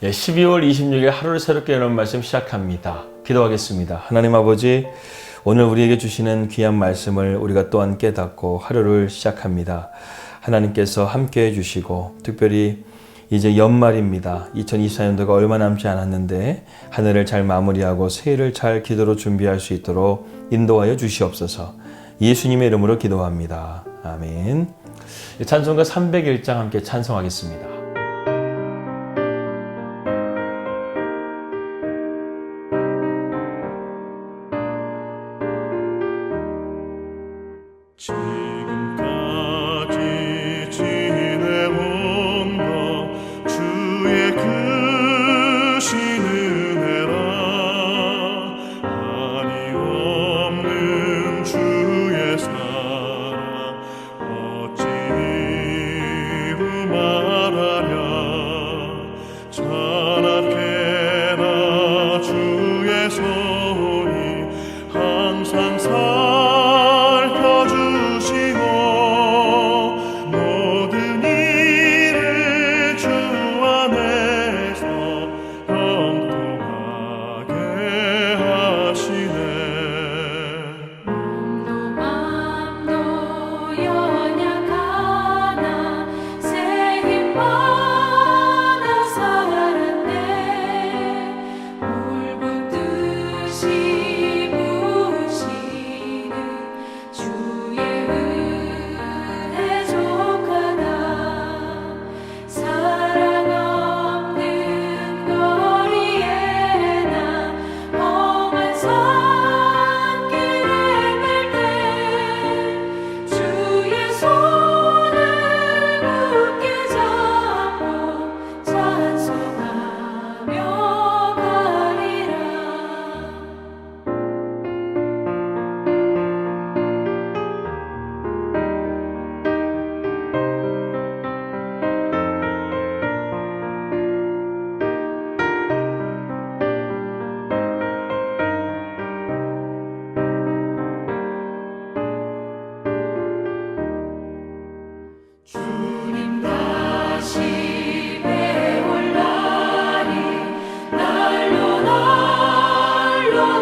12월 26일 하루를 새롭게 여는 말씀 시작합니다. 기도하겠습니다. 하나님 아버지, 오늘 우리에게 주시는 귀한 말씀을 우리가 또한 깨닫고 하루를 시작합니다. 하나님께서 함께해 주시고 특별히 이제 연말입니다. 2024년도가 얼마 남지 않았는데 한 해를 잘 마무리하고 새해를 잘 기도로 준비할 수 있도록 인도하여 주시옵소서. 예수님의 이름으로 기도합니다. 아멘. 찬송가 301장 함께 찬송하겠습니다. 지금까지 지내온 것 주의 크신 은혜라. 한이 없는 주의 사랑 어찌 이루 말하랴. 찬악해나 주의 손이 항상 주님 다시 배울 날이 날로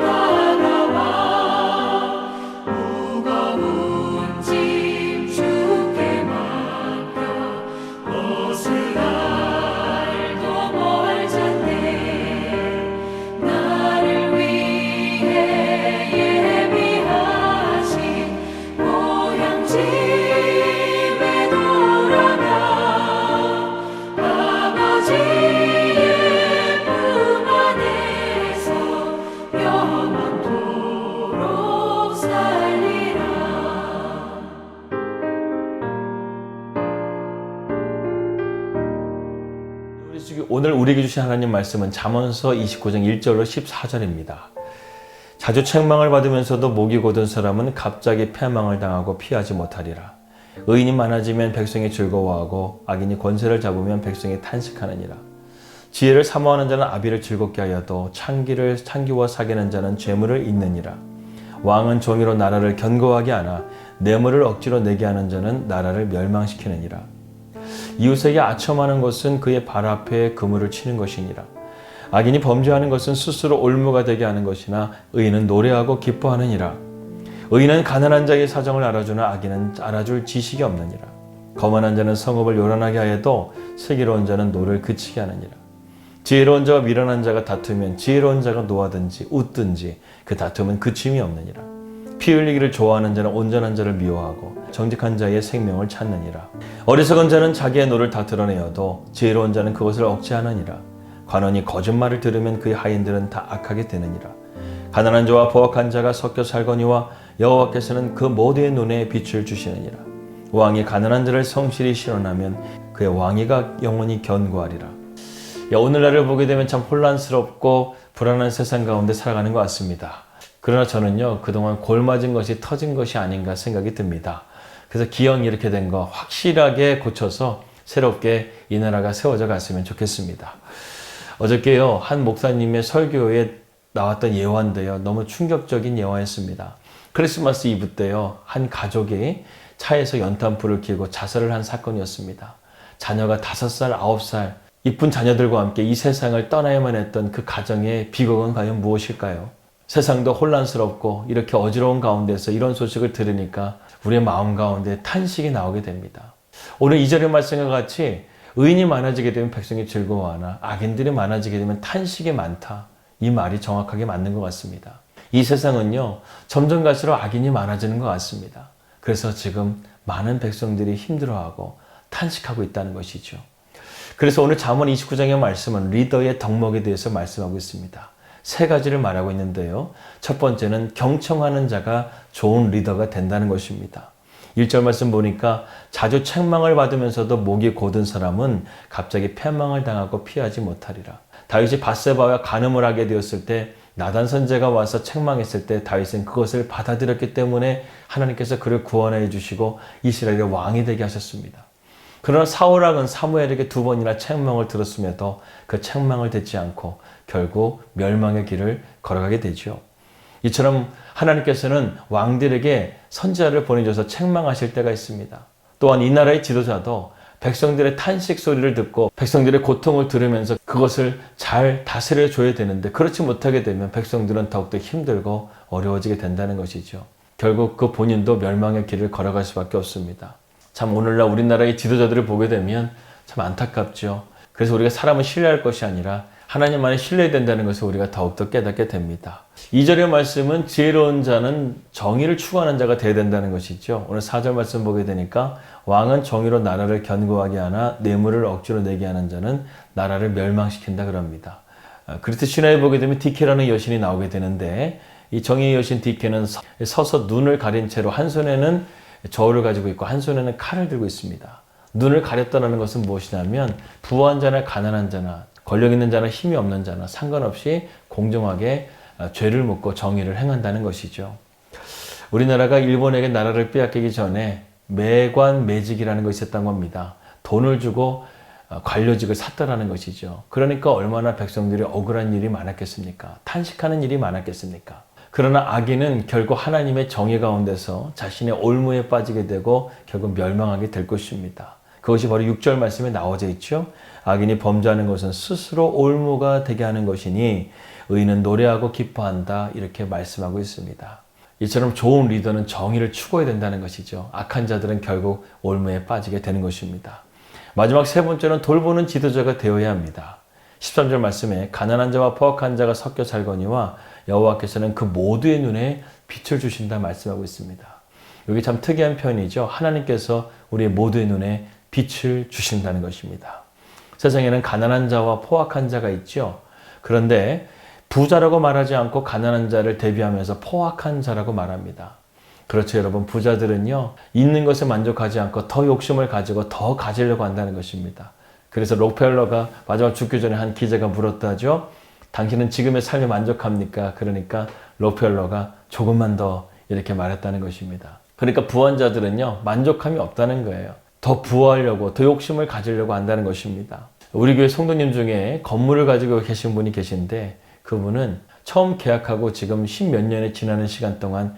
다가와. 무거운 짐 주께 맡겨 벗을 날도 멀잖네. 나를 위해 예비하신 고향집 오늘 우리에게 주신 하나님 말씀은 잠언서 29장 1절로 14절입니다. 자주 책망을 받으면서도 목이 곧은 사람은 갑자기 패망을 당하고 피하지 못하리라. 의인이 많아지면 백성이 즐거워하고 악인이 권세를 잡으면 백성이 탄식하느니라. 지혜를 사모하는 자는 아비를 즐겁게 하여도 창기와 사귀는 자는 죄물을 잇느니라. 왕은 종이로 나라를 견고하게 하나 뇌물을 억지로 내게 하는 자는 나라를 멸망시키느니라. 이웃에게 아첨하는 것은 그의 발 앞에 그물을 치는 것이니라. 악인이 범죄하는 것은 스스로 올무가 되게 하는 것이나 의인은 노래하고 기뻐하느니라. 의인은 가난한 자의 사정을 알아주나 악인은 알아줄 지식이 없느니라. 거만한 자는 성읍을 요란하게 하여도 슬기로운 자는 노를 그치게 하느니라. 지혜로운 자와 미련한 자가 다투면 지혜로운 자가 노하든지 웃든지 그 다툼은 그침이 없느니라. 피 흘리기를 좋아하는 자는 온전한 자를 미워하고 정직한 자의 생명을 찾느니라. 어리석은 자는 자기의 노를 다 드러내어도 지혜로운 자는 그것을 억제하느니라. 관원이 거짓말을 들으면 그의 하인들은 다 악하게 되느니라. 가난한 자와 포악한 자가 섞여 살거니와 여호와께서는 그 모두의 눈에 빛을 주시느니라. 왕이 가난한 자를 성실히 실현하면 그의 왕위가 영원히 견고하리라. 오늘날을 보게 되면 참 혼란스럽고 불안한 세상 가운데 살아가는 것 같습니다. 그러나 저는요, 그동안 골맞은 것이 터진 것이 아닌가 생각이 듭니다. 그래서 기왕 이렇게 된 거 확실하게 고쳐서 새롭게 이 나라가 세워져 갔으면 좋겠습니다. 어저께요, 한 목사님의 설교에 나왔던 예화인데요, 너무 충격적인 예화였습니다. 크리스마스 이브 때요, 한 가족이 차에서 연탄불을 켜고 자살을 한 사건이었습니다. 자녀가 5살, 9살, 이쁜 자녀들과 함께 이 세상을 떠나야만 했던 그 가정의 비극은 과연 무엇일까요? 세상도 혼란스럽고 이렇게 어지러운 가운데서 이런 소식을 들으니까 우리의 마음 가운데 탄식이 나오게 됩니다. 오늘 2절의 말씀과 같이 의인이 많아지게 되면 백성이 즐거워하나 악인들이 많아지게 되면 탄식이 많다. 이 말이 정확하게 맞는 것 같습니다. 이 세상은요, 점점 갈수록 악인이 많아지는 것 같습니다. 그래서 지금 많은 백성들이 힘들어하고 탄식하고 있다는 것이죠. 그래서 오늘 잠언 29장의 말씀은 리더의 덕목에 대해서 말씀하고 있습니다. 세 가지를 말하고 있는데요. 첫 번째는 경청하는 자가 좋은 리더가 된다는 것입니다. 1절 말씀 보니까 자주 책망을 받으면서도 목이 곧은 사람은 갑자기 패망을 당하고 피하지 못하리라. 다윗이 밧세바와 간음을 하게 되었을 때 나단 선지자가 와서 책망했을 때 다윗은 그것을 받아들였기 때문에 하나님께서 그를 구원해 주시고 이스라엘의 왕이 되게 하셨습니다. 그러나 사울 왕은 사무엘에게 2번이나 책망을 들었음에도 그 책망을 듣지 않고 결국 멸망의 길을 걸어가게 되죠. 이처럼 하나님께서는 왕들에게 선지자를 보내줘서 책망하실 때가 있습니다. 또한 이 나라의 지도자도 백성들의 탄식 소리를 듣고 백성들의 고통을 들으면서 그것을 잘 다스려 줘야 되는데 그렇지 못하게 되면 백성들은 더욱더 힘들고 어려워지게 된다는 것이죠. 결국 그 본인도 멸망의 길을 걸어갈 수밖에 없습니다. 참 오늘날 우리나라의 지도자들을 보게 되면 참 안타깝죠. 그래서 우리가 사람을 신뢰할 것이 아니라 하나님만에 신뢰해야 된다는 것을 우리가 더욱더 깨닫게 됩니다. 2절의 말씀은 지혜로운 자는 정의를 추구하는 자가 되어야 된다는 것이죠. 오늘 4절 말씀 보게 되니까 왕은 정의로 나라를 견고하게 하나 뇌물을 억지로 내게 하는 자는 나라를 멸망시킨다 그럽니다. 그리스도 신화에 보게 되면 디케라는 여신이 나오게 되는데 이 정의의 여신 디케는 서서 눈을 가린 채로 한 손에는 저울을 가지고 있고 한 손에는 칼을 들고 있습니다. 눈을 가렸다는 것은 무엇이냐면 부한 자나 가난한 자나 권력 있는 자나 힘이 없는 자나 상관없이 공정하게 죄를 묻고 정의를 행한다는 것이죠. 우리나라가 일본에게 나라를 빼앗기기 전에 매관매직이라는 것이 있었던 겁니다. 돈을 주고 관료직을 샀다라는 것이죠. 그러니까 얼마나 백성들이 억울한 일이 많았겠습니까? 탄식하는 일이 많았겠습니까? 그러나 악인은 결국 하나님의 정의 가운데서 자신의 올무에 빠지게 되고 결국 멸망하게 될 것입니다. 그것이 바로 6절 말씀에 나와져 있죠. 악인이 범죄하는 것은 스스로 올무가 되게 하는 것이니 의인은 노래하고 기뻐한다 이렇게 말씀하고 있습니다. 이처럼 좋은 리더는 정의를 추구해야 된다는 것이죠. 악한 자들은 결국 올무에 빠지게 되는 것입니다. 마지막 세 번째는 돌보는 지도자가 되어야 합니다. 13절 말씀에 가난한 자와 포악한 자가 섞여 살거니와 여호와께서는 그 모두의 눈에 빛을 주신다 말씀하고 있습니다. 여기 참 특이한 표현이죠. 하나님께서 우리 모두의 눈에 빛을 주신다는 것입니다. 세상에는 가난한 자와 포악한 자가 있죠. 그런데 부자라고 말하지 않고 가난한 자를 대비하면서 포악한 자라고 말합니다. 그렇죠, 여러분. 부자들은요, 있는 것에 만족하지 않고 더 욕심을 가지고 더 가지려고 한다는 것입니다. 그래서 록펠러가 마지막 죽기 전에 한 기자가 물었다죠. 당신은 지금의 삶에 만족합니까? 그러니까 록펠러가 조금만 더 이렇게 말했다는 것입니다. 그러니까 부한 자들은요, 만족함이 없다는 거예요. 더 부하려고, 더 욕심을 가지려고 한다는 것입니다. 우리 교회 성도님 중에 건물을 가지고 계신 분이 계신데 그분은 처음 계약하고 지금 10몇 년이 지나는 시간 동안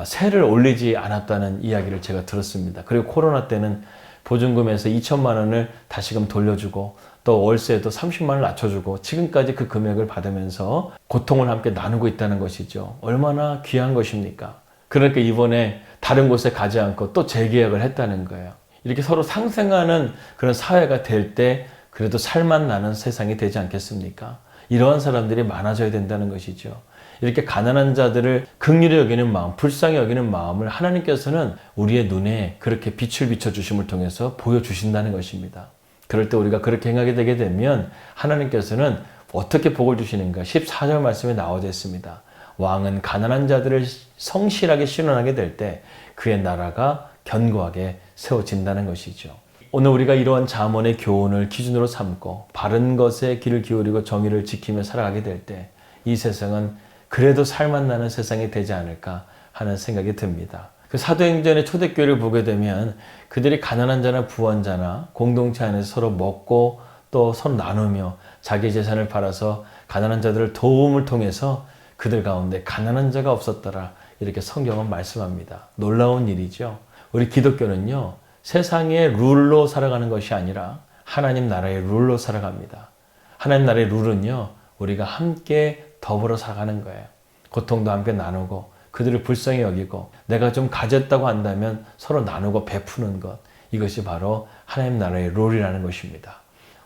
세를 올리지 않았다는 이야기를 제가 들었습니다. 그리고 코로나 때는 보증금에서 2천만 원을 다시금 돌려주고 또 월세도 30만 원을 낮춰주고 지금까지 그 금액을 받으면서 고통을 함께 나누고 있다는 것이죠. 얼마나 귀한 것입니까? 그러니까 이번에 다른 곳에 가지 않고 또 재계약을 했다는 거예요. 이렇게 서로 상생하는 그런 사회가 될 때 그래도 살맛 나는 세상이 되지 않겠습니까? 이러한 사람들이 많아져야 된다는 것이죠. 이렇게 가난한 자들을 긍휼히 여기는 마음, 불쌍히 여기는 마음을 하나님께서는 우리의 눈에 그렇게 빛을 비춰주심을 통해서 보여주신다는 것입니다. 그럴 때 우리가 그렇게 행하게 되게 되면 하나님께서는 어떻게 복을 주시는가? 14절 말씀에 나와져 있습니다. 왕은 가난한 자들을 성실하게 신원하게 될 때 그의 나라가 견고하게 세워진다는 것이죠. 오늘 우리가 이러한 잠언의 교훈을 기준으로 삼고 바른 것에 귀를 기울이고 정의를 지키며 살아가게 될 때 이 세상은 그래도 살맛 나는 세상이 되지 않을까 하는 생각이 듭니다. 그 사도행전의 초대교회를 보게 되면 그들이 가난한 자나 부한 자나 공동체 안에서 서로 먹고 또 서로 나누며 자기 재산을 팔아서 가난한 자들을 도움을 통해서 그들 가운데 가난한 자가 없었더라 이렇게 성경은 말씀합니다. 놀라운 일이죠. 우리 기독교는요 세상의 룰로 살아가는 것이 아니라 하나님 나라의 룰로 살아갑니다. 하나님 나라의 룰은요, 우리가 함께 더불어 살아가는 거예요. 고통도 함께 나누고 그들을 불쌍히 여기고 내가 좀 가졌다고 한다면 서로 나누고 베푸는 것, 이것이 바로 하나님 나라의 룰이라는 것입니다.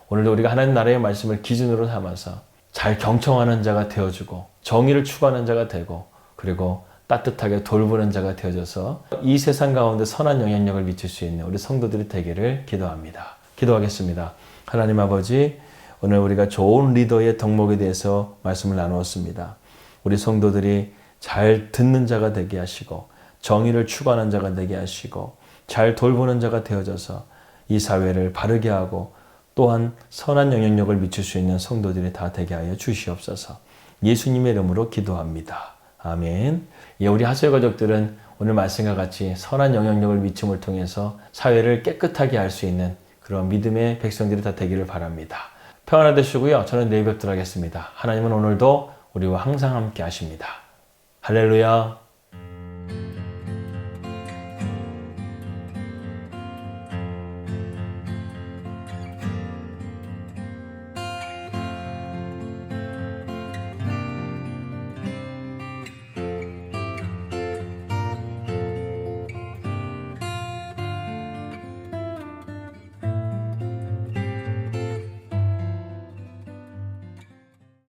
오늘도 우리가 하나님 나라의 말씀을 기준으로 삼아서 잘 경청하는 자가 되어주고 정의를 추구하는 자가 되고 그리고 따뜻하게 돌보는 자가 되어져서 이 세상 가운데 선한 영향력을 미칠 수 있는 우리 성도들이 되기를 기도합니다. 기도하겠습니다. 하나님 아버지, 오늘 우리가 좋은 리더의 덕목에 대해서 말씀을 나누었습니다. 우리 성도들이 잘 듣는 자가 되게 하시고 정의를 추구하는 자가 되게 하시고 잘 돌보는 자가 되어져서 이 사회를 바르게 하고 또한 선한 영향력을 미칠 수 있는 성도들이 다 되게 하여 주시옵소서. 예수님의 이름으로 기도합니다. 아멘. 우리 하소의 가족들은 오늘 말씀과 같이 선한 영향력을 미침을 통해서 사회를 깨끗하게 할 수 있는 그런 믿음의 백성들이 다 되기를 바랍니다. 평안하 되시고요. 저는 내일 뵙도록 하겠습니다. 하나님은 오늘도 우리와 항상 함께 하십니다. 할렐루야.